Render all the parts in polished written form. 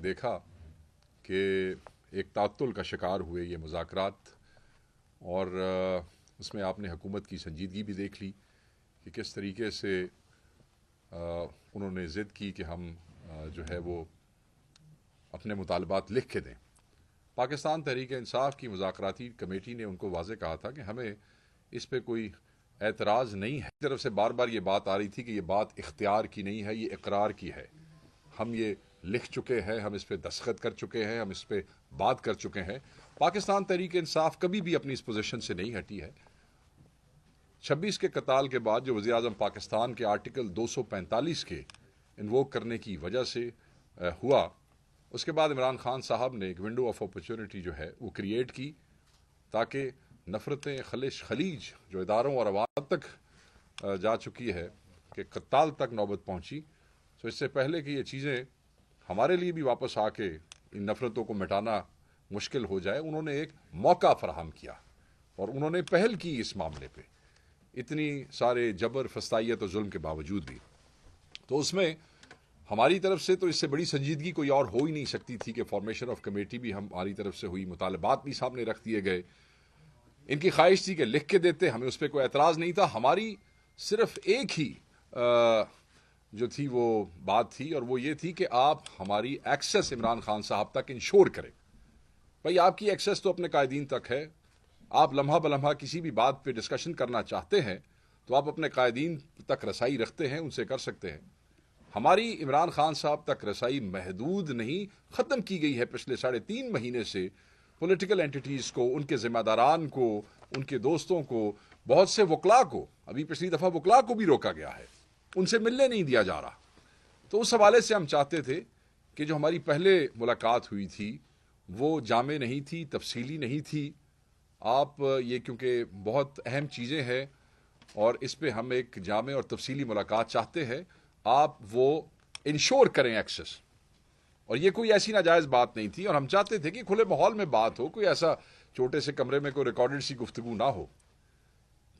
देखा कि एक तात्तुल का शिकार हुए ये मुज़ाकरात, और उसमें आपने हुकूमत की संजीदगी भी देख ली कि किस तरीके से उन्होंने ज़िद की कि हम जो है वो अपने मुतालबात लिख के दें। पाकिस्तान तहरीक इंसाफ की मुज़ाकराती कमेटी ने उनको वाज़े कहा था कि हमें इस पे कोई एतराज़ नहीं है। तरफ से बार बार ये बात आ रही थी कि ये बात इख्तियार की नहीं है, ये इकरार की है। हम ये लिख चुके हैं, हम इस पे दस्तखत कर चुके हैं, हम इस पे बात कर चुके हैं। पाकिस्तान तहरीक इंसाफ कभी भी अपनी इस पोजीशन से नहीं हटी है। 26 के कताल के बाद जो वज़ीर आज़म पाकिस्तान के आर्टिकल 245 के इन्वोक करने की वजह से हुआ, उसके बाद इमरान खान साहब ने एक विंडो ऑफ अपॉर्चुनिटी जो है वो क्रिएट की ताकि नफ़रतें खलीज जो इदारों और अवाम तक जा चुकी है कि कत्ताल तक नौबत पहुंची। तो इससे पहले कि ये चीज़ें हमारे लिए भी वापस आके इन नफ़रतों को मिटाना मुश्किल हो जाए, उन्होंने एक मौका फराहम किया और उन्होंने पहल की इस मामले पे, इतनी सारे जबर फस्तायत और जुल्म के बावजूद भी। तो उसमें हमारी तरफ से तो इससे बड़ी संजीदगी कोई और हो ही नहीं सकती थी कि फॉर्मेशन ऑफ कमेटी भी हमारी तरफ से हुई, मुतालबात भी सामने रख दिए गए। इनकी ख्वाहिश थी कि लिख के देते, हमें उस पर कोई एतराज़ नहीं था। हमारी सिर्फ एक ही जो थी वो बात थी, और वो ये थी कि आप हमारी एक्सेस इमरान खान साहब तक इंश्योर करें। भाई, आपकी एक्सेस तो अपने कायदीन तक है। आप लम्हा बलम्हा किसी भी बात पे डिस्कशन करना चाहते हैं तो आप अपने कायदीन तक रसाई रखते हैं, उनसे कर सकते हैं। हमारी इमरान खान साहब तक रसाई महदूद नहीं, ख़त्म की गई है पिछले 3.5 महीने से। पॉलिटिकल एंटिटीज़ को, उनके ज़िम्मेदारान को, उनके दोस्तों को, बहुत से वकला को, अभी पिछली दफ़ा वकला को भी रोका गया है, उनसे मिलने नहीं दिया जा रहा। तो उस हवाले से हम चाहते थे कि जो हमारी पहले मुलाकात हुई थी वो जामे नहीं थी, तफसीली नहीं थी। आप ये क्योंकि बहुत अहम चीज़ें हैं और इस पे हम एक जामे और तफसीली मुलाकात चाहते हैं, आप वो इंश्योर करें एक्सेस। और ये कोई ऐसी नाजायज़ बात नहीं थी, और हम चाहते थे कि खुले माहौल में बात हो, कोई ऐसा छोटे से कमरे में कोई रिकॉर्डेड सी गुफ्तगू ना हो,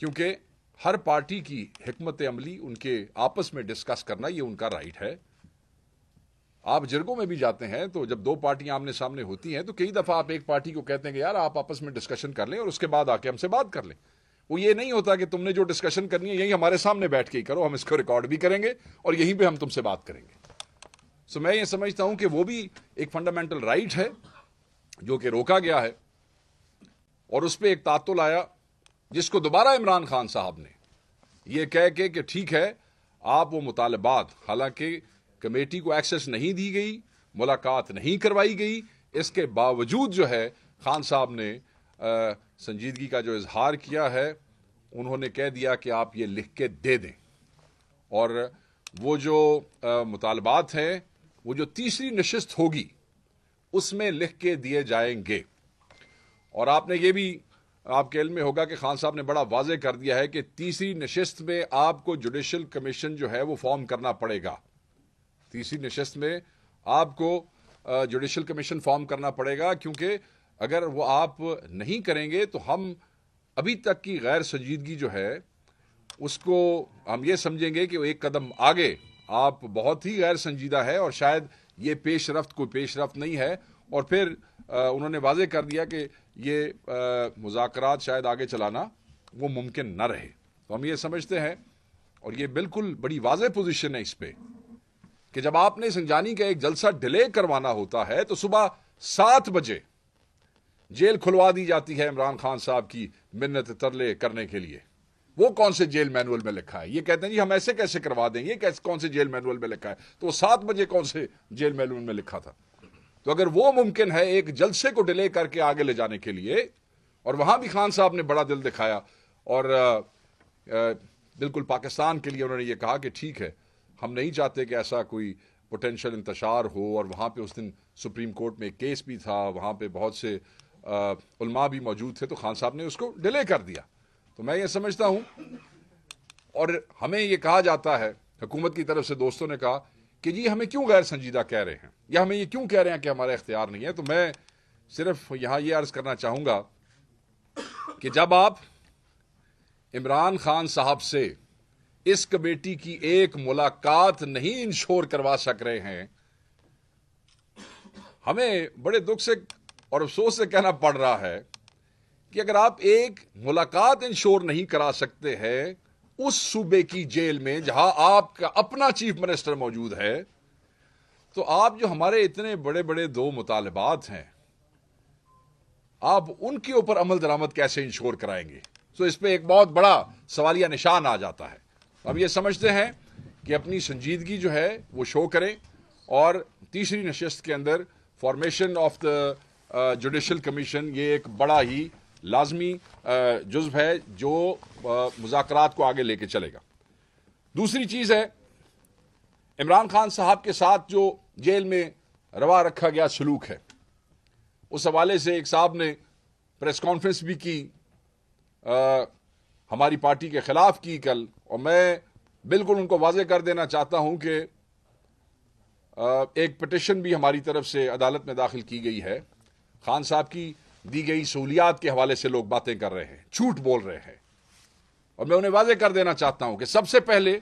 क्योंकि हर पार्टी की हिकमत अमली उनके आपस में डिस्कस करना ये उनका राइट है। आप जिरगों में भी जाते हैं तो जब दो पार्टियां आमने सामने होती हैं तो कई दफ़ा आप एक पार्टी को कहते हैं कि यार आप आपस में डिस्कशन कर लें और उसके बाद आके हमसे बात कर लें। वो ये नहीं होता कि तुमने जो डिस्कशन करनी है यही हमारे सामने बैठ के ही करो, हम इसको रिकॉर्ड भी करेंगे और यहीं पे हम तुमसे बात करेंगे। सो मैं ये समझता हूं कि वो भी एक फंडामेंटल राइट है जो कि रोका गया है, और उस पर एक तात्तुल आया जिसको दोबारा इमरान खान साहब ने ये कह के कि ठीक है आप वो मुतालबात, हालांकि कमेटी को एक्सेस नहीं दी गई, मुलाकात नहीं करवाई गई, इसके बावजूद जो है खान साहब ने संजीदगी का जो इजहार किया है, उन्होंने कह दिया कि आप ये लिख के दे दें, और वो जो मुतालबात हैं वो जो तीसरी नशिस्त होगी उसमें लिख के दिए जाएंगे। और आपने ये भी, आपके इल्म में होगा कि खान साहब ने बड़ा वाज़ेह कर दिया है कि तीसरी नशिस्त में आपको जुडिशल कमीशन जो है वो फॉर्म करना पड़ेगा। तीसरी नशिस्त में आपको जुडिशल कमीशन फॉर्म करना पड़ेगा, क्योंकि अगर वो आप नहीं करेंगे तो हम अभी तक की गैर संजीदगी जो है उसको हम ये समझेंगे कि वो एक कदम आगे आप बहुत ही गैर संजीदा है और शायद ये पेशरफ्त कोई पेशरफ्त नहीं है। और फिर उन्होंने वाज़ेह कर दिया कि ये मुज़ाकरात शायद आगे चलाना वो मुमकिन न रहे। तो हम ये समझते हैं, और ये बिल्कुल बड़ी वाज़ेह पोजीशन है इस पे, कि जब आपने संजानी का एक जलसा डिले करवाना होता है तो सुबह 7 बजे जेल खुलवा दी जाती है इमरान खान साहब की मिन्नत तरले करने के लिए। वो कौन से जेल मैनुअल में लिखा है? ये कहते हैं जी हम ऐसे कैसे करवा देंगे, कैसे कौन से जेल मैनुअल में लिखा है? तो 7 बजे कौन से जेल मैनुअल में लिखा था? तो अगर वो मुमकिन है एक जलसे को डिले करके आगे ले जाने के लिए, और वहां भी खान साहब ने बड़ा दिल दिखाया और बिल्कुल पाकिस्तान के लिए उन्होंने ये कहा कि ठीक है, हम नहीं चाहते कि ऐसा कोई पोटेंशियल इंतशार हो। और वहाँ पे उस दिन सुप्रीम कोर्ट में एक केस भी था, वहाँ पे बहुत से उलमा भी मौजूद थे, तो खान साहब ने उसको डिले कर दिया। तो मैं ये समझता हूँ, और हमें ये कहा जाता है, हुकूमत की तरफ से दोस्तों ने कहा कि जी हमें क्यों गैर संजीदा कह रहे हैं, या हमें ये क्यों कह रहे हैं कि हमारा इख्तियार नहीं है। तो मैं सिर्फ यहाँ ये अर्ज करना चाहूँगा कि जब आप इमरान खान साहब से इस कमेटी की एक मुलाकात नहीं इंश्योर करवा सक रहे हैं, हमें बड़े दुख से और अफसोस से कहना पड़ रहा है कि अगर आप एक मुलाकात इंश्योर नहीं करा सकते हैं उस सूबे की जेल में जहां आपका अपना चीफ मिनिस्टर मौजूद है, तो आप जो हमारे इतने बड़े बड़े दो मुतालबात हैं, आप उनके ऊपर अमल दरामद कैसे इंश्योर कराएंगे? तो इस पे एक बहुत बड़ा सवालिया निशान आ जाता है। अब ये समझते हैं कि अपनी संजीदगी जो है वो शो करें और तीसरी नशस्त के अंदर formation of the judicial commission ये एक बड़ा ही लाजमी जुज़्व है जो मुज़ाकरात को आगे लेके चलेगा। दूसरी चीज़ है इमरान खान साहब के साथ जो जेल में रवा रखा गया सलूक है, उस हवाले से एक साहब ने प्रेस कॉन्फ्रेंस भी की, हमारी पार्टी के खिलाफ की कल, और मैं बिल्कुल उनको वाजे कर देना चाहता हूं कि एक पिटिशन भी हमारी तरफ से अदालत में दाखिल की गई है। खान साहब की दी गई सहूलियात के हवाले से लोग बातें कर रहे हैं, झूठ बोल रहे हैं, और मैं उन्हें वाजे कर देना चाहता हूं कि सबसे पहले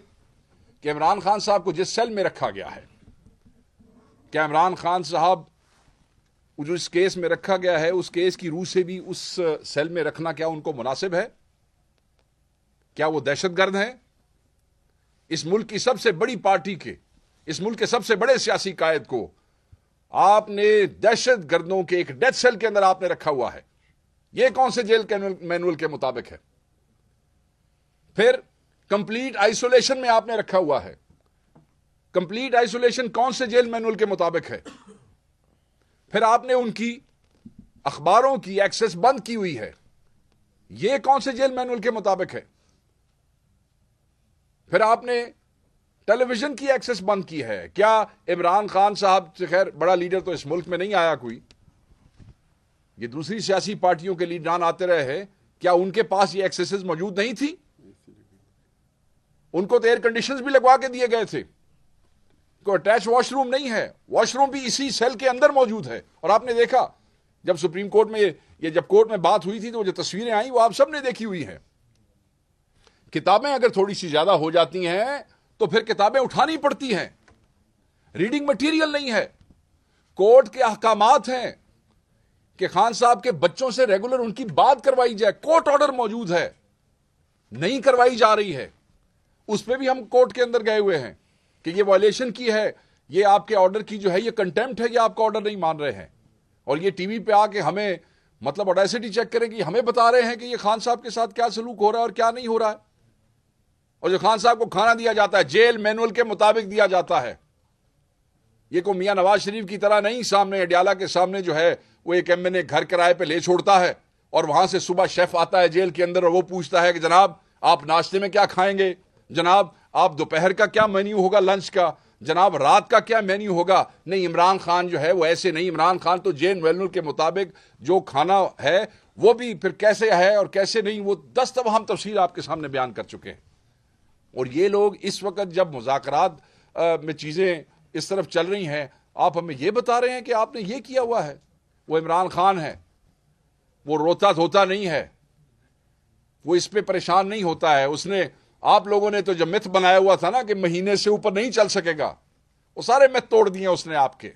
कि इमरान खान साहब को जिस सेल में रखा गया है, क्या इमरान खान साहब जो इस केस में रखा गया है उस केस की रूह से भी उस सेल में रखना क्या उनको मुनासिब है? क्या वो दहशतगर्द हैं? इस मुल्क की सबसे बड़ी पार्टी के, इस मुल्क के सबसे बड़े सियासी कायद को आपने दहशतगर्दों के एक डेथ सेल के अंदर आपने रखा हुआ है। यह कौन से जेल मैनुअल के मुताबिक है? फिर कंप्लीट आइसोलेशन में आपने रखा हुआ है। कंप्लीट आइसोलेशन कौन से जेल मैनुअल के मुताबिक है? फिर आपने उनकी अखबारों की एक्सेस बंद की हुई है। यह कौन से जेल मैनुअल के मुताबिक है? फिर आपने टेलीविजन की एक्सेस बंद की है। क्या इमरान खान साहब से, खैर बड़ा लीडर तो इस मुल्क में नहीं आया कोई, ये दूसरी सियासी पार्टियों के लीडरान आते रहे हैं, क्या उनके पास ये एक्सेसेस मौजूद नहीं थी? उनको तो एयर कंडीशंस भी लगवा के दिए गए थे। कोई अटैच वॉशरूम नहीं है, वॉशरूम भी इसी सेल के अंदर मौजूद है। और आपने देखा जब सुप्रीम कोर्ट में ये जब कोर्ट में बात हुई थी तो जो तस्वीरें आई वो आप सबने देखी हुई हैं। किताबें अगर थोड़ी सी ज्यादा हो जाती हैं तो फिर किताबें उठानी पड़ती हैं, रीडिंग मटेरियल नहीं है। कोर्ट के अहकामात हैं कि खान साहब के बच्चों से रेगुलर उनकी बात करवाई जाए, कोर्ट ऑर्डर मौजूद है, नहीं करवाई जा रही है। उस पर भी हम कोर्ट के अंदर गए हुए हैं कि ये वायलेशन की है, ये आपके ऑर्डर की जो है ये कंटेम्प्ट है, ये आपका ऑर्डर नहीं मान रहे हैं। और ये टीवी पे आके हमें मतलब ऑडेसिटी चेक करें कि हमें बता रहे हैं कि ये खान साहब के साथ क्या सलूक हो रहा है और क्या नहीं हो रहा है। और जो खान साहब को खाना दिया जाता है जेल मैनुअल के मुताबिक दिया जाता है। ये को मियां नवाज शरीफ की तरह नहीं, सामने अडियाला के सामने जो है वो एक एमएनए घर किराए पे ले छोड़ता है और वहां से सुबह शेफ आता है जेल के अंदर और वो पूछता है कि जनाब आप नाश्ते में क्या खाएंगे, जनाब आप दोपहर का क्या मेन्यू होगा, लंच का, जनाब रात का क्या मेन्यू होगा। नहीं, इमरान खान जो है वो ऐसे नहीं। इमरान खान तो जेल मैनुअल के मुताबिक जो खाना है वो भी फिर कैसे है और कैसे नहीं, वो 10 दफा हम तफसील आपके सामने बयान कर चुके हैं। और ये लोग इस वक्त जब मुज़ाकरात में चीजें इस तरफ चल रही हैं, आप हमें ये बता रहे हैं कि आपने ये किया हुआ है। वो इमरान खान है, वो रोता धोता नहीं है, वो इस पे परेशान नहीं होता है। उसने, आप लोगों ने तो जब मिथ बनाया हुआ था ना कि महीने से ऊपर नहीं चल सकेगा, वो सारे मिथ तोड़ दिए उसने आपके।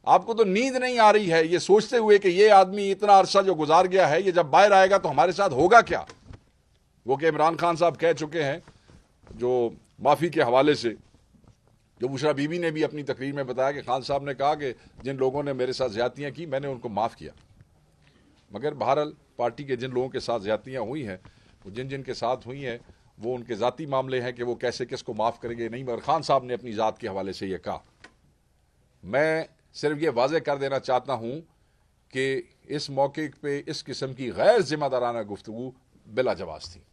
आपको तो नींद नहीं आ रही है ये सोचते हुए कि ये आदमी इतना अरसा जो गुजार गया है, ये जब बाहर आएगा तो हमारे साथ होगा क्या। वो कि इमरान खान साहब कह चुके हैं जो माफी के हवाले से, जो बुशरा बीबी ने भी अपनी तकरीर में बताया कि खान साहब ने कहा कि जिन लोगों ने मेरे साथ ज्यादतियां की मैंने उनको माफ किया। मगर बहरहाल पार्टी के जिन लोगों के साथ ज्यादतियां हुई हैं, वो जिन जिन के साथ हुई हैं वो उनके जाती मामले हैं कि वो कैसे किसको माफ करेंगे नहीं। मगर खान साहब ने अपनी जात के हवाले से ये कहा। मैं सिर्फ ये वाजे कर देना चाहता हूं कि इस मौके पे इस किस्म की गैर जिम्मेदाराना गुफ्तगू बिला जवाज थी।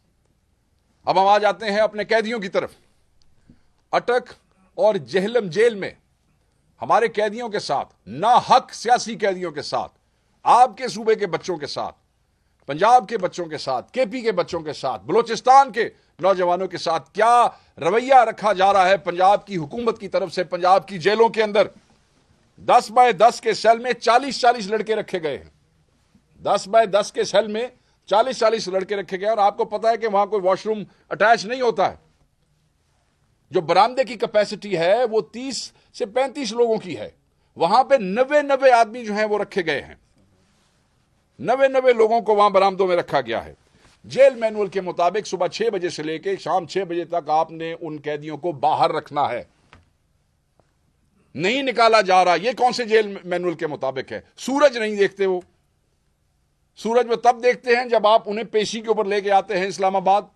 अब हम आ जाते हैं अपने कैदियों की तरफ। अटक और जहलम जेल में हमारे कैदियों के साथ, ना हक सियासी कैदियों के साथ, आपके सूबे के बच्चों के साथ, पंजाब के बच्चों के साथ, केपी के बच्चों के साथ, बलोचिस्तान के नौजवानों के साथ क्या रवैया रखा जा रहा है पंजाब की हुकूमत की तरफ से। पंजाब की जेलों के अंदर 10 बाय 10 के सेल में 40-40 लड़के रखे गए हैं। 10 बाय 10 के सेल में 40-40 लड़के रखे गए। और आपको पता है कि वहां कोई वॉशरूम अटैच नहीं होता है। जो बरामदे की कैपेसिटी है वो 30 से 35 लोगों की है। वहां पे 90 आदमी जो हैं वो रखे गए हैं। 90 लोगों को वहां बरामदों में रखा गया है। जेल मैनुअल के मुताबिक सुबह 6 बजे से लेकर शाम 6 बजे तक आपने उन कैदियों को बाहर रखना है, नहीं निकाला जा रहा। ये कौन से जेल मैनुअल के मुताबिक है? सूरज नहीं देखते वो। सूरज वो तब देखते हैं जब आप उन्हें पेशी के ऊपर लेके आते हैं इस्लामाबाद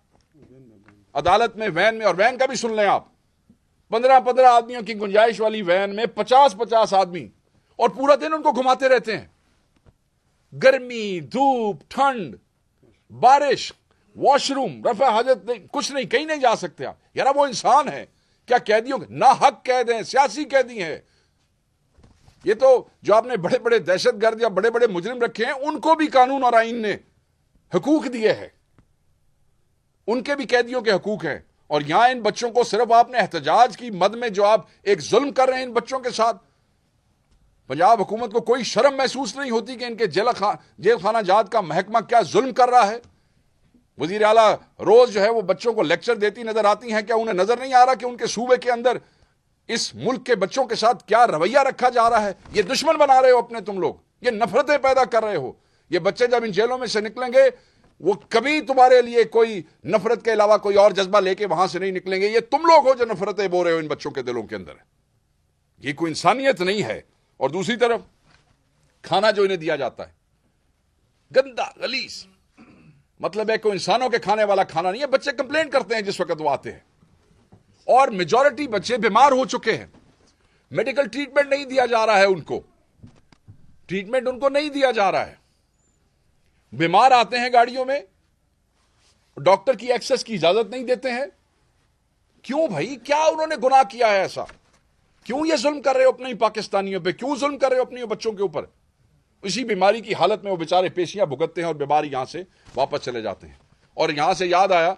अदालत में, वैन में। और वैन का भी सुन लें आप, 15 आदमियों की गुंजाइश वाली वैन में 50 आदमी, और पूरा दिन उनको घुमाते रहते हैं। गर्मी, धूप, ठंड, बारिश, वॉशरूम, रफा हाजत नहीं, कुछ नहीं, कहीं नहीं जा सकते आप। यार वो इंसान है क्या? कैदियों के ना हक कैद हैं, सियासी कैदी हैं। ये तो जो आपने बड़े बड़े दहशतगर्द या बड़े बड़े मुजरिम रखे हैं, उनको भी कानून और आईन ने हकूक दिए हैं, उनके भी कैदियों के हकूक हैं। और यहां इन बच्चों को सिर्फ आपने एहतजाज की मद में जो आप एक जुल्म कर रहे हैं इन बच्चों के साथ, पंजाब हुकूमत को कोई शर्म महसूस नहीं होती कि इनके जेल खाना जात का महकमा क्या जुल्म कर रहा है? वजीर आला रोज जो है वो बच्चों को लेक्चर देती नजर आती हैं। क्या उन्हें नजर नहीं आ रहा कि उनके सूबे के अंदर इस मुल्क के बच्चों के साथ क्या रवैया रखा जा रहा है? ये दुश्मन बना रहे हो अपने तुम लोग, ये नफरतें पैदा कर रहे हो। ये बच्चे जब इन जेलों में से निकलेंगे, वो कभी तुम्हारे लिए कोई नफरत के अलावा कोई और जज्बा लेके वहां से नहीं निकलेंगे। ये तुम लोग हो जो नफरतें बो रहे हो इन बच्चों के दिलों के अंदर। ये कोई इंसानियत नहीं है। और दूसरी तरफ खाना जो इन्हें दिया जाता है, गंदा गलीस, मतलब है कोई इंसानों के खाने वाला खाना नहीं है। बच्चे कंप्लेन करते हैं जिस वक्त वो आते हैं, और मेजॉरिटी बच्चे बीमार हो चुके हैं। मेडिकल ट्रीटमेंट नहीं दिया जा रहा है उनको, ट्रीटमेंट उनको नहीं दिया जा रहा है। बीमार आते हैं गाड़ियों में, डॉक्टर की एक्सेस की इजाजत नहीं देते हैं। क्यों भाई? क्या उन्होंने गुनाह किया है ऐसा? क्यों ये जुल्म कर रहे हो अपने पाकिस्तानियों पे? क्यों जुल्म कर रहे हो अपने बच्चों के ऊपर? इसी बीमारी की हालत में वो बेचारे पेशियां भुगतते हैं और बीमारी यहां से वापस चले जाते हैं। और यहां से याद आया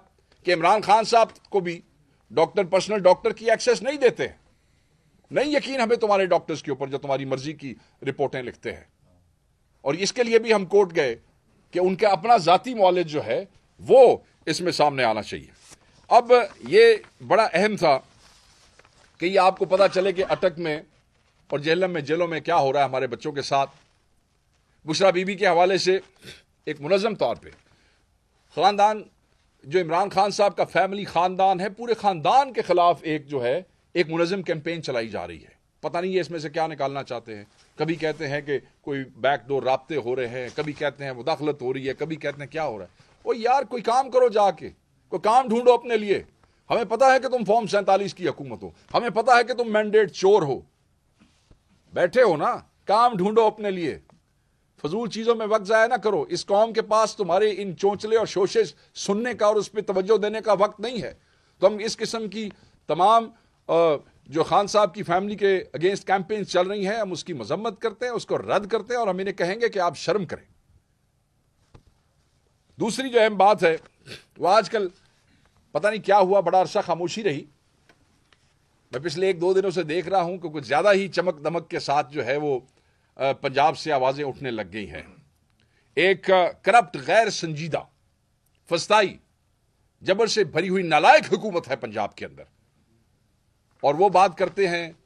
कि इमरान खान साहब को भी डॉक्टर, पर्सनल डॉक्टर की एक्सेस नहीं देते हैं। नहीं यकीन हमें तुम्हारे डॉक्टर्स के ऊपर जो तुम्हारी मर्जी की रिपोर्टें लिखते हैं। और इसके लिए भी हम कोर्ट गए कि उनका अपना जाती मौलिद जो है वो इसमें सामने आना चाहिए। अब ये बड़ा अहम था कि ये आपको पता चले कि अटक में और जेलों में क्या हो रहा है हमारे बच्चों के साथ। बुशरा बीबी के हवाले से एक मुनज़्ज़म तौर पे खानदान, जो इमरान खान साहब का फैमिली खानदान है, पूरे खानदान के खिलाफ एक जो है एक मुनज़्ज़म कैंपेन चलाई जा रही है। पता नहीं ये इसमें से क्या निकालना चाहते हैं। कभी कहते हैं कि कोई बैकडोर राब्ते हो रहे हैं, कभी कहते हैं मुदाखलत हो रही है, कभी कहते हैं क्या हो रहा है। ओ यार कोई काम करो, जाके कोई काम ढूंढो अपने लिए। हमें पता है कि तुम फॉर्म 47 की हुकूमत हो, हमें पता है कि तुम मैंडेट चोर हो, बैठे हो ना, काम ढूंढो अपने लिए। फजूल चीजों में वक्त जाया ना करो। इस कौम के पास तुम्हारे इन चोंचले और शोशे सुनने का और उस पर तवज्जो देने का वक्त नहीं है। तो हम इस किस्म की तमाम जो खान साहब की फैमिली के अगेंस्ट कैंपेन चल रही हैं, हम उसकी मजम्मत करते हैं, उसको रद्द करते हैं और हम इन्हें कहेंगे कि आप शर्म करें। दूसरी जो अहम बात है वो आजकल पता नहीं क्या हुआ, बड़ा अरसा खामोशी रही। मैं पिछले 1-2 दिनों से देख रहा हूं कि कुछ ज्यादा ही चमक दमक के साथ जो है वो पंजाब से आवाजें उठने लग गई हैं। एक करप्ट, गैर संजीदा, फस्ताई, जबर से भरी हुई नालायक हुकूमत है पंजाब के अंदर। और वो बात करते हैं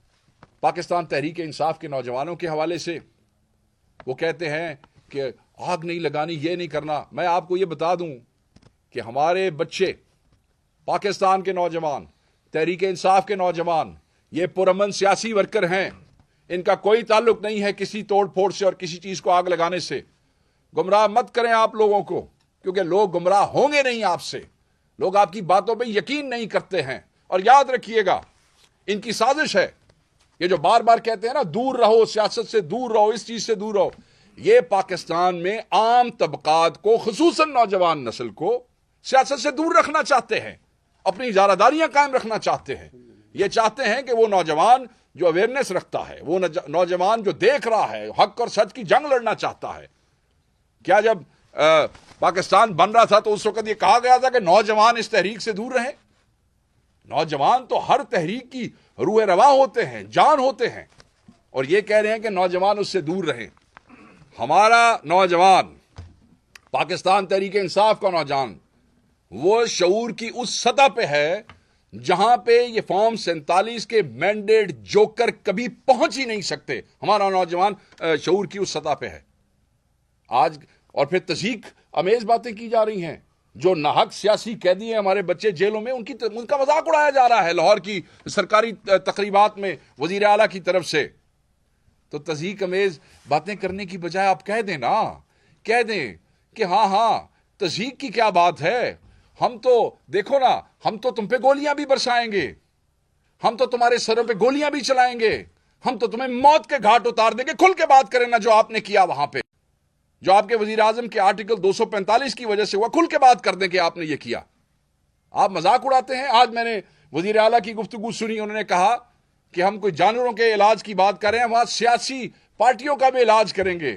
पाकिस्तान तहरीक इंसाफ के नौजवानों के हवाले से। वो कहते हैं कि आग नहीं लगानी, ये नहीं करना। मैं आपको ये बता दूं कि हमारे बच्चे, पाकिस्तान के नौजवान, तहरीक इंसाफ के नौजवान, ये पुरअमन सियासी वर्कर हैं। इनका कोई ताल्लुक नहीं है किसी तोड़ फोड़ से और किसी चीज को आग लगाने से। गुमराह मत करें आप लोगों को, क्योंकि लोग गुमराह होंगे नहीं आपसे। लोग आपकी बातों पे यकीन नहीं करते हैं। और याद रखिएगा, इनकी साजिश है। ये जो बार बार कहते हैं ना, दूर रहो, सियासत से दूर रहो, इस चीज से दूर रहो। ये पाकिस्तान में आम तबकात को, खुसूसन नौजवान नस्ल को सियासत से दूर रखना चाहते हैं, अपनी इजारादारियां कायम रखना चाहते हैं। ये चाहते हैं कि वो नौजवान जो अवेयरनेस रखता है, वो नौजवान जो देख रहा है, हक और सच की जंग लड़ना चाहता है। क्या जब पाकिस्तान बन रहा था तो उस वक्त ये कहा गया था कि नौजवान इस तहरीक से दूर रहें? नौजवान तो हर तहरीक की रूह रवा होते हैं, जान होते हैं। और ये कह रहे हैं कि नौजवान उससे दूर रहें। हमारा नौजवान, पाकिस्तान तहरीक इंसाफ का नौजवान, वो शऊर की उस सतह पे है जहां पे ये फॉर्म 47 के मैंडेट जोकर कभी पहुंच ही नहीं सकते। हमारा नौजवान शऊर की उस सतह पे है आज। और फिर तज़ीक अमेज बातें की जा रही हैं। जो नाहक सियासी कैदी हैं हमारे बच्चे जेलों में, उनका मजाक उड़ाया जा रहा है लाहौर की सरकारी तकरीबात में वजीर आला की तरफ से। तो तज़ीक अमेज बातें करने की बजाय आप कह दें ना, कह दें कि हाँ तज़ीक की क्या बात है, हम तो देखो ना, हम तो तुम पे गोलियां भी बरसाएंगे, हम तो तुम्हारे सरों पे गोलियां भी चलाएंगे, हम तो तुम्हें मौत के घाट उतार देंगे। खुल के बात करें ना, जो आपने किया वहां पे, जो आपके वजीर आजम के आर्टिकल 245 की वजह से हुआ, खुल के बात कर दें कि आपने ये किया। आप मजाक उड़ाते हैं। आज मैंने वजीर आला की गुफ्तगू सुनी, उन्होंने कहा कि हम कोई जानवरों के इलाज की बात कर रहे हैं, वहां सियासी पार्टियों का भी इलाज करेंगे।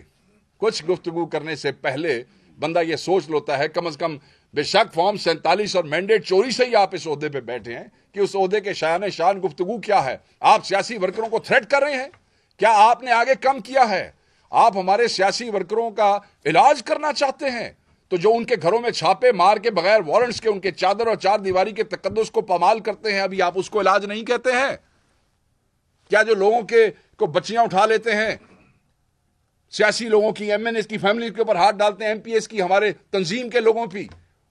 कुछ गुफ्तगू करने से पहले बंदा यह सोच लेता है, कम से कम बेशक फॉर्म 47 और मैंडेट चोरी से ही आप इस ओहदे पे बैठे हैं, कि उस ओहदे के शान शान गुफ्तगू क्या है। आप सियासी वर्करों को थ्रेट कर रहे हैं। क्या आपने आगे कम किया है? आप हमारे सियासी वर्करों का इलाज करना चाहते हैं तो जो उनके घरों में छापे मार के बगैर वारंट्स के उनके चादर और चार दीवारी के तकद्दुस को पामाल करते हैं, अभी आप उसको इलाज नहीं कहते हैं? क्या जो लोगों के को बच्चियां उठा लेते हैं, सियासी लोगों की, एमएनएस की फैमिली के ऊपर हाथ डालते हैं, एमपीएस की, हमारे तंजीम के लोगों की,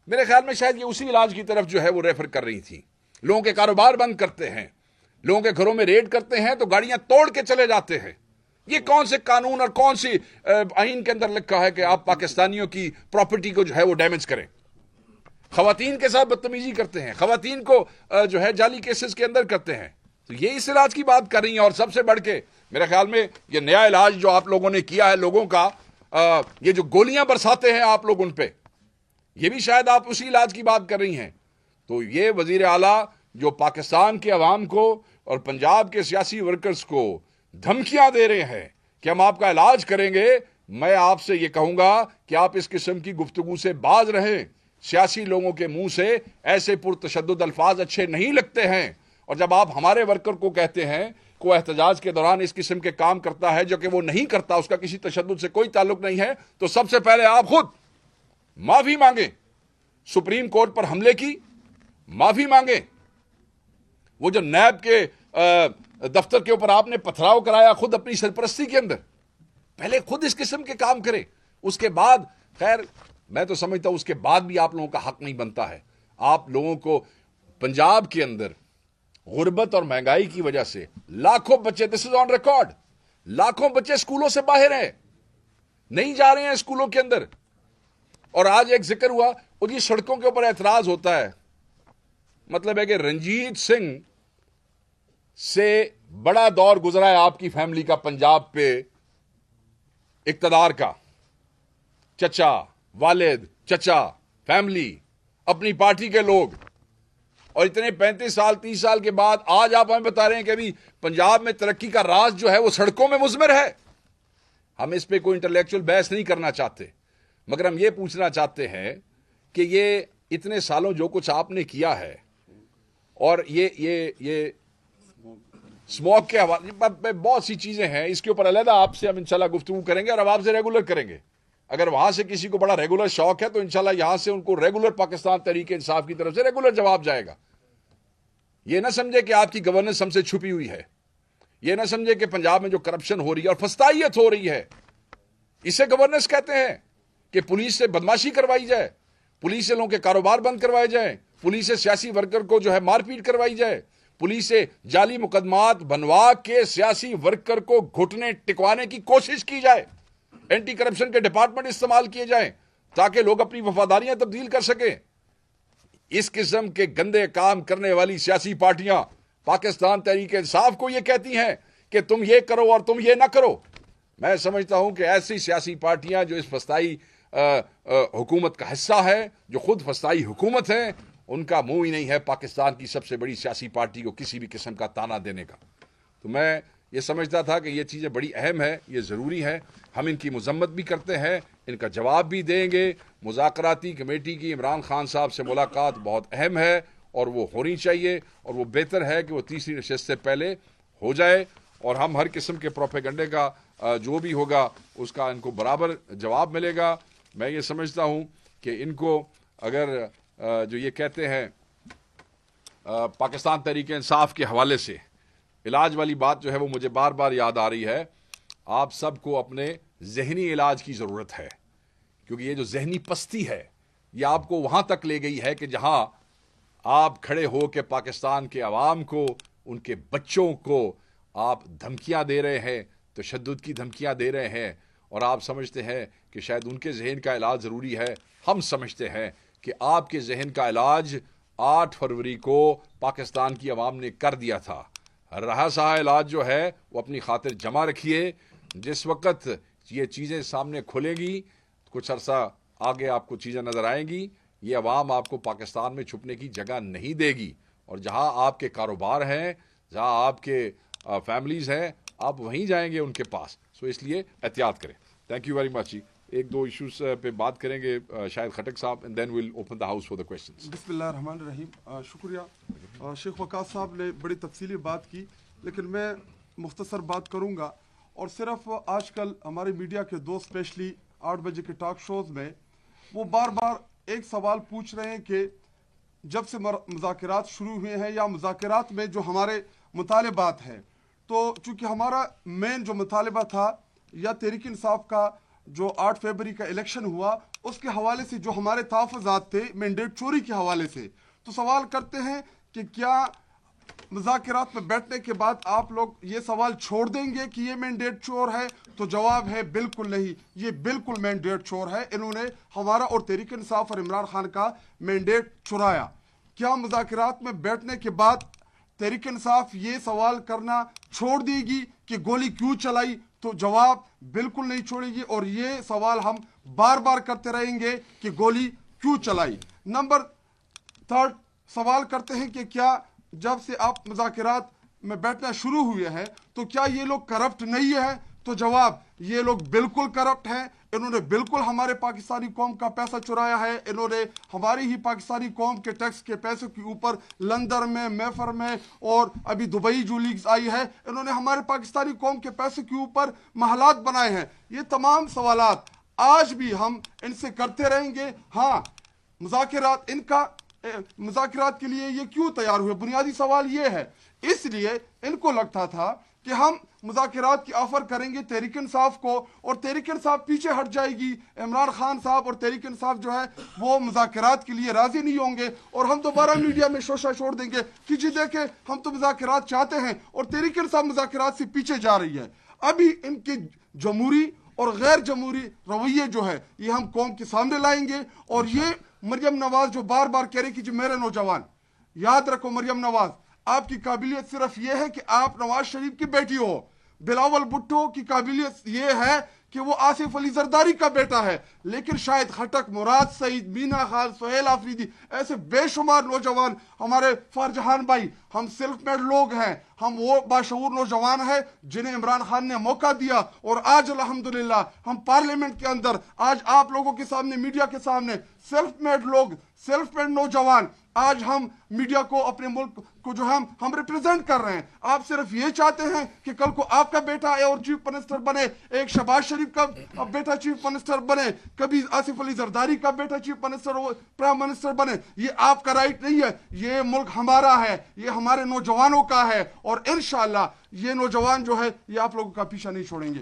मेरे ख्याल में शायद ये उसी इलाज की तरफ जो है वो रेफर कर रही थी। लोगों के कारोबार बंद करते हैं, लोगों के घरों में रेड करते हैं तो गाड़ियां तोड़ के चले जाते हैं। ये कौन से कानून और कौन सी आईन के अंदर लिखा है कि आप पाकिस्तानियों की प्रॉपर्टी को जो है वो डैमेज करें? खवातीन के साथ बदतमीजी करते हैं, खवातीन को जो है जाली केसेस के अंदर करते हैं। तो ये इस इलाज की बात कर रही हैं। और सबसे बढ़ के मेरे ख्याल में ये नया इलाज जो आप लोगों ने किया है लोगों का, ये जो गोलियां बरसाते हैं आप लोग उन पे, ये भी शायद आप उसी इलाज की बात कर रही हैं। तो ये वजीर आला जो पाकिस्तान के अवाम को और पंजाब के सियासी वर्कर्स को धमकियां दे रहे हैं कि हम आपका इलाज करेंगे, मैं आपसे ये कहूंगा कि आप इस किस्म की गुफ्तगू से बाज रहें। सियासी लोगों के मुंह से ऐसे पुरतशद्दुद अल्फाज अच्छे नहीं लगते हैं। और जब आप हमारे वर्कर को कहते हैं को एहतजाज के दौरान इस किस्म के काम करता है जो कि वो नहीं करता, उसका किसी तशद्दुद से कोई ताल्लुक नहीं है, तो सबसे पहले आप खुद माफी मांगे। सुप्रीम कोर्ट पर हमले की माफी मांगे। वो जो नैब के दफ्तर के ऊपर आपने पथराव कराया खुद अपनी सरपरस्ती के अंदर, पहले खुद इस किस्म के काम करें। उसके बाद खैर मैं तो समझता हूं उसके बाद भी आप लोगों का हक नहीं बनता है। आप लोगों को पंजाब के अंदर गुर्बत और महंगाई की वजह से लाखों बच्चे, दिस इज ऑन रिकॉर्ड, लाखों बच्चे स्कूलों से बाहर हैं, नहीं जा रहे हैं स्कूलों के अंदर। और आज एक जिक्र हुआ, और ये सड़कों के ऊपर एतराज होता है, मतलब है कि रंजीत सिंह से बड़ा दौर गुजरा है आपकी फैमिली का पंजाब पे इक्तदार का। चचा, वालिद, चचा, फैमिली, अपनी पार्टी के लोग, और इतने 35 साल 30 साल के बाद आज आप हमें बता रहे हैं कि अभी पंजाब में तरक्की का राज जो है वो सड़कों में मुज़मर है। हम इस पे कोई इंटेलेक्चुअल बहस नहीं करना चाहते, मगर हम ये पूछना चाहते हैं कि ये इतने सालों जो कुछ आपने किया है, और ये स्मोक के हवाले बहुत सी चीजें हैं, इसके ऊपर अलग आपसे हम इंशाल्लाह गुफ्तगू करेंगे और अब आपसे रेगुलर करेंगे। अगर वहां से किसी को बड़ा रेगुलर शौक है तो इंशाल्लाह यहां से उनको रेगुलर पाकिस्तान तहरीक इंसाफ की तरफ से रेगुलर जवाब जाएगा। ये ना समझे कि आपकी गवर्नेंस हमसे छुपी हुई है, ये ना समझे कि पंजाब में जो करप्शन हो रही है और फस्तायत हो रही है, इसे गवर्नेंस कहते हैं कि पुलिस से बदमाशी करवाई जाए, पुलिस से लोगों के कारोबार बंद करवाए जाए, पुलिस से सियासी वर्कर को जो है मारपीट करवाई जाए, पुलिस से जाली मुकदमात बनवा के सियासी वर्कर को घुटने टिकवाने की कोशिश की जाए, एंटी करप्शन के डिपार्टमेंट इस्तेमाल किए जाएं ताकि लोग अपनी वफादारियां तब्दील कर सकें। इस किस्म के गंदे काम करने वाली सियासी पार्टियां पाकिस्तान तहरीक इंसाफ को यह कहती हैं कि तुम ये करो और तुम ये ना करो। मैं समझता हूं कि ऐसी सियासी पार्टियां जो इस फस्ताई हुकूमत का हिस्सा है, जो खुद फस्ताई हुकूमत है, उनका मुंह ही नहीं है पाकिस्तान की सबसे बड़ी सियासी पार्टी को किसी भी किस्म का ताना देने का। तो मैं ये समझता था कि ये चीज़ें बड़ी अहम है, ये ज़रूरी है, हम इनकी मजम्मत भी करते हैं, इनका जवाब भी देंगे। मुज़ाकराती कमेटी की इमरान खान साहब से मुलाकात बहुत अहम है और वो होनी चाहिए, और वो बेहतर है कि वो तीसरी नशिस्त से पहले हो जाए, और हम हर किस्म के प्रोपेगंडे का जो भी होगा उसका इनको बराबर जवाब मिलेगा। मैं ये समझता हूँ कि इनको अगर जो ये कहते हैं पाकिस्तान तहरीक इंसाफ के हवाले से इलाज वाली बात जो है वो मुझे बार बार याद आ रही है। आप सबको अपने जहनी इलाज की ज़रूरत है, क्योंकि ये जो जहनी पस्ती है ये आपको वहाँ तक ले गई है कि जहाँ आप खड़े हो के पाकिस्तान के अवाम को, उनके बच्चों को आप धमकियाँ दे रहे हैं, तशद्दुद की धमकियाँ दे रहे हैं, और आप समझते हैं कि शायद उनके जहन का इलाज ज़रूरी है। हम समझते हैं कि आपके जहन का इलाज 8 फरवरी को पाकिस्तान की अवाम ने कर दिया था। रहा सहा इलाज जो है वो अपनी खातिर जमा रखिए। जिस वक्त ये चीज़ें सामने खुलेंगी, कुछ अरसा आगे आपको चीज़ें नज़र आएंगी, ये अवाम आपको पाकिस्तान में छुपने की जगह नहीं देगी, और जहाँ आपके कारोबार हैं, जहाँ आपके फैमिलीज़ हैं, आप वहीं जाएंगे उनके पास। सो इसलिए एहतियात करें। Thank you very much ji. एक दो इश्यूज पे बात करेंगे शायद खटक साहब, and then will open the house for the questions. बिस्मिल्लाहिर्रहमानिर्रहीम। शुक्रिया। शेख वकास साहब ने बड़ी तफसीली बात की, लेकिन मैं मुख्तसर बात करूंगा। और सिर्फ आजकल हमारे मीडिया के दो स्पेशली 8 बजे के टॉक शोज में वो बार बार एक सवाल पूछ रहे हैं कि जब से मुज़ाकरात शुरू हुए हैं या मुज़ाकरात में जो हमारे मुतालिबात हैं, तो चूंकि हमारा मेन जो मुतालिबा था या तहरीक इंसाफ का जो 8 फरवरी का इलेक्शन हुआ उसके हवाले से जो हमारे तहफ़्फ़ुज़ात थे मैंडेट चोरी के हवाले से, तो सवाल करते हैं कि क्या मुज़ाकरात में बैठने के बाद आप लोग ये सवाल छोड़ देंगे कि ये मैंडेट चोर है? तो जवाब है बिल्कुल नहीं, ये बिल्कुल मैंडेट चोर है। इन्होंने हमारा और तहरीक इंसाफ और इमरान खान का मैंडेट चुराया। क्या मुज़ाकरात में बैठने के बाद तहरीक इंसाफ ये सवाल करना छोड़ देगी कि गोली क्यों चलाई? तो जवाब बिल्कुल नहीं छोड़ेगी, और ये सवाल हम बार बार करते रहेंगे कि गोली क्यों चलाई। नंबर 3 सवाल करते हैं कि क्या जब से आप मुज़ाकरात में बैठना शुरू हुए हैं तो क्या ये लोग करप्ट नहीं है? तो जवाब ये लोग बिल्कुल करप्ट हैं। इन्होंने बिल्कुल हमारे पाकिस्तानी कौम का पैसा चुराया है। इन्होंने हमारी ही पाकिस्तानी कौम के टैक्स के पैसों के ऊपर लंदन में, मैफर में और अभी दुबई जो लीग्स आई है, इन्होंने हमारे पाकिस्तानी कौम के पैसों के ऊपर महलात बनाए हैं। ये तमाम सवालात आज भी हम इनसे करते रहेंगे। हाँ, मुज़ाकरात मुज़ाकरात के लिए ये क्यों तैयार हुए? बुनियादी सवाल ये है, इसलिए इनको लगता था कि हम मुज़ाकरात की ऑफर करेंगे तहरीक इंसाफ को और तहरीक इंसाफ पीछे हट जाएगी। इमरान खान साहब और तहरीक इंसाफ जो है वो मुज़ाकरात के लिए राजी नहीं होंगे और हम दोबारा मीडिया में शोशा छोड़ देंगे कि जी देखे हम तो मुज़ाकरात चाहते हैं और तहरीक इंसाफ मुज़ाकरात से पीछे जा रही है। अभी इनके जमहूरी और गैर जमहूरी रवैये जो है ये हम कौम के सामने लाएंगे। और ये मरियम नवाज जो बार बार कह रही कि जी मेरे नौजवान, याद रखो मरियम नवाज, आपकी काबिलियत सिर्फ ये है कि आप नवाज शरीफ की बेटी हो। बिलावल भुट्टो की काबिलियत ये है कि वो आसिफ अली जरदारी का बेटा है, लेकिन शायद खटक, मुराद सईद, मीना खान, सुहेल आफरीदी, ऐसे बेशुमार नौजवान, हमारे फारजहान भाई, हम सेल्फ मेड लोग हैं। हम वो बाशऊर नौजवान हैं जिन्हें इमरान खान ने मौका दिया और आज अल्हम्दुलिल्लाह हम पार्लियामेंट के अंदर, आज आप लोगों के सामने, मीडिया के सामने सेल्फ मेड लोग, सेल्फ मेड नौजवान, आज हम मीडिया को, अपने मुल्क को जो हम रिप्रेजेंट कर रहे हैं। आप सिर्फ ये चाहते हैं कि कल को आपका बेटा आए और चीफ मिनिस्टर बने, एक शहबाज शरीफ का बेटा चीफ मिनिस्टर बने, कभी आसिफ अली जरदारी का बेटा चीफ मिनिस्टर और प्राइम मिनिस्टर बने। ये आपका राइट नहीं है। ये मुल्क हमारा है, ये हमारे नौजवानों का है और इंशाअल्लाह ये नौजवान जो है ये आप लोगों का पीछा नहीं छोड़ेंगे।